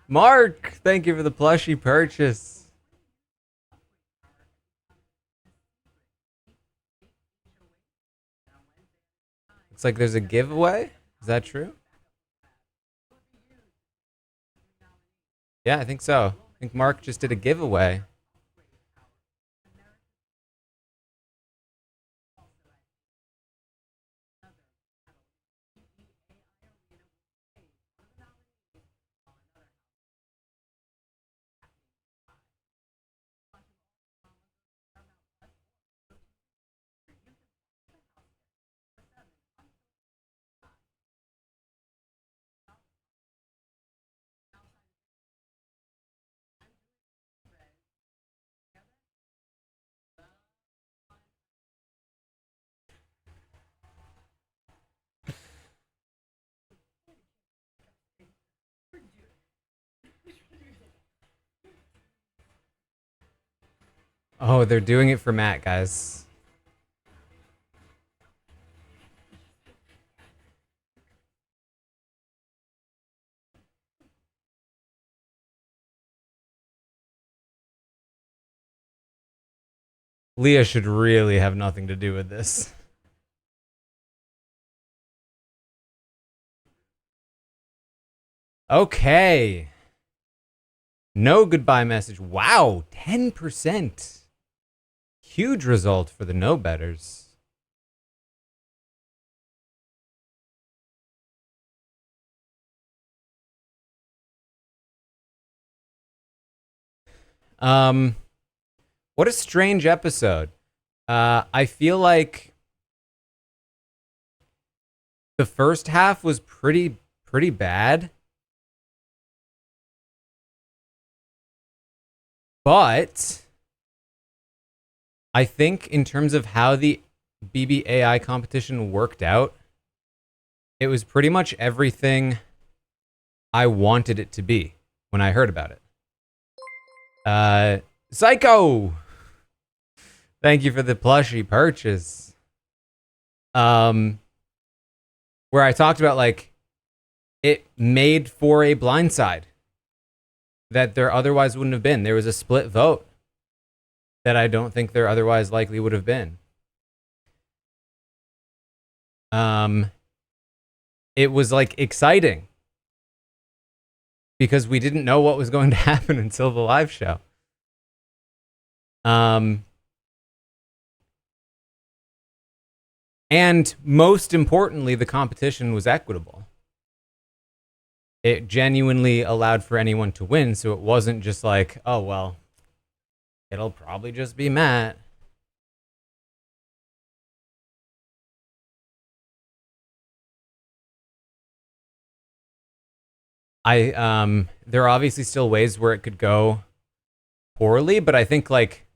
Mark, thank you for the plushie purchase. Looks like there's a giveaway. Is that true? Yeah, I think so. I think Mark just did a giveaway. Oh, they're doing it for Matt, guys. Leah should really have nothing to do with this. Okay. No goodbye message. Wow, 10%. Huge result for the no betters. What a strange episode. I feel like the first half was pretty bad. But I think in terms of how the BBAI competition worked out, it was pretty much everything I wanted it to be when I heard about it. Psycho! Thank you for the plushie purchase. Where I talked about, like, it made for a blindside that there otherwise wouldn't have been. There was a split vote that I don't think there otherwise likely would have been. It was, like, exciting because we didn't know what was going to happen until the live show. And most importantly, the competition was equitable. It genuinely allowed for anyone to win, so it wasn't just like, oh, well, it'll probably just be Matt. There are obviously still ways where it could go poorly, but I think, like,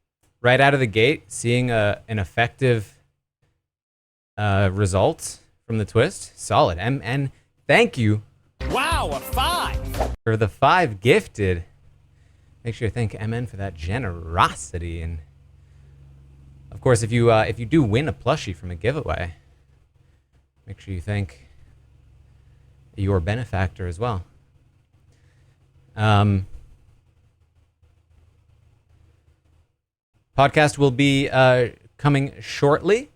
right out of the gate, seeing an effective result from the twist, solid. And thank you. Wow, a 5 for the 5 gifted. Make sure you thank MN for that generosity. And of course, if you do win a plushie from a giveaway, make sure you thank your benefactor as well. Podcast will be coming shortly.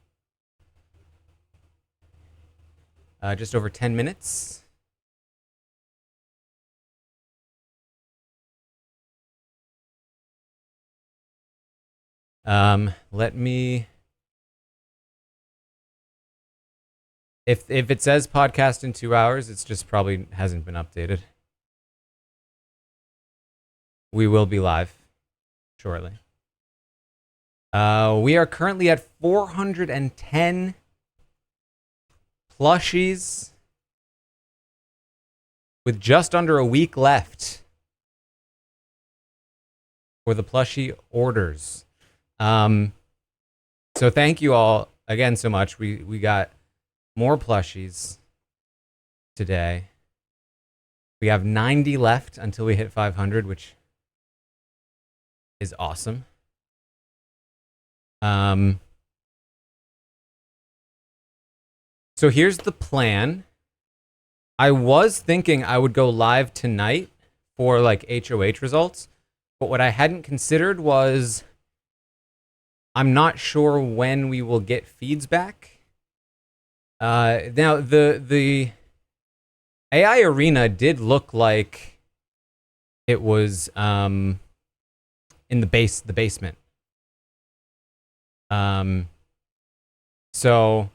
Just over 10 minutes. Let me... If it says podcast in 2 hours, it's just probably hasn't been updated. We will be live shortly. We are currently at 410 plushies with just under a week left for the plushie orders. So thank you all again so much. We got more plushies today. We have 90 left until we hit 500, which is awesome. So here's the plan. I was thinking I would go live tonight for like HOH results, but what I hadn't considered was I'm not sure when we will get feeds back. Now the AI arena did look like it was in the basement. So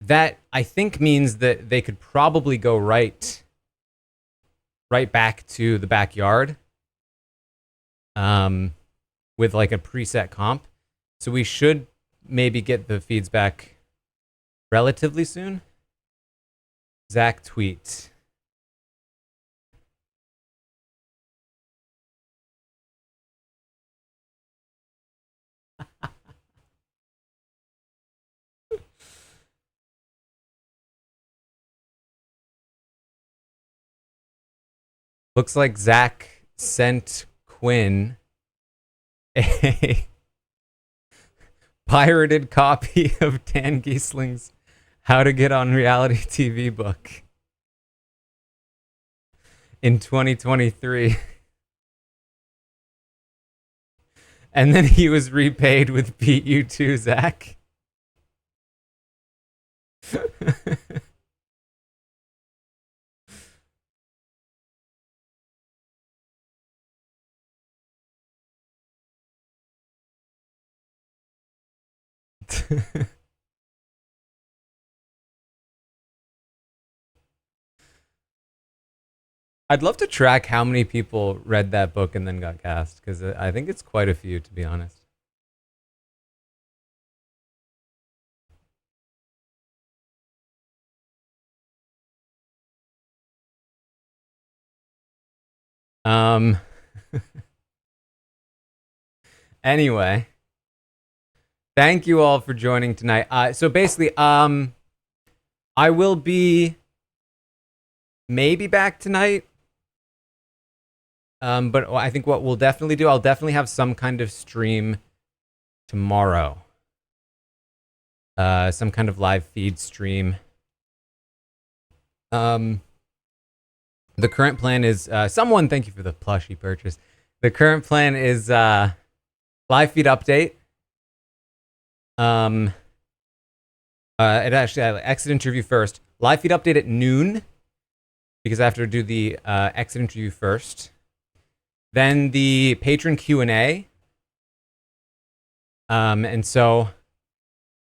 that I think means that they could probably go right back to the backyard with like a preset comp. So we should maybe get the feeds back relatively soon. Zach tweet. Looks like Zach sent Quinn a pirated copy of Dan Giesling's How to Get on Reality TV book in 2023. And then he was repaid with Beat You Too, Zach. I'd love to track how many people read that book and then got cast, because I think it's quite a few, to be honest. Anyway, thank you all for joining tonight. So basically, I will be maybe back tonight. But I think what we'll definitely do, I'll definitely have some kind of stream tomorrow. Some kind of live feed stream. The current plan is someone. Thank you for the plushie purchase. The current plan is live feed update. It actually exit interview first. Live feed update at noon, because I have to do the exit interview first. Then the patron Q&A. And so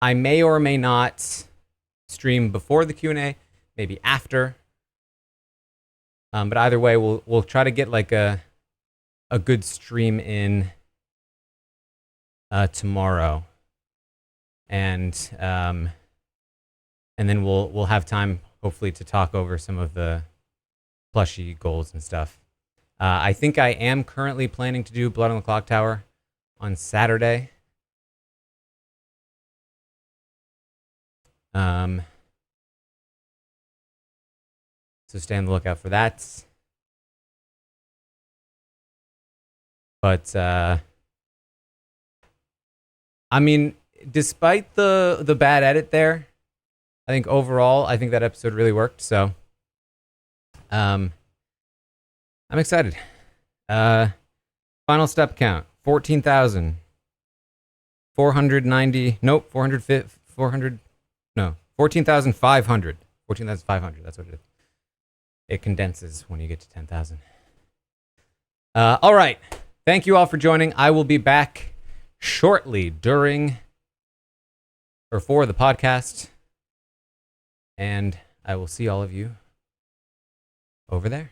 I may or may not stream before the Q&A, maybe after. But either way, we'll try to get like a good stream in tomorrow, and then we'll have time hopefully to talk over some of the plushie goals and stuff. I think I am currently planning to do Blood on the Clock Tower on Saturday. So stay on the lookout for that. But I mean, despite the bad edit there, I think overall, I think that episode really worked. So, I'm excited. Final step count 14,490. Nope, 400. No, 14,500. 14,500. That's what it is. It condenses when you get to 10,000. All right. Thank you all for joining. I will be back shortly during or for the podcast. And I will see all of you over there.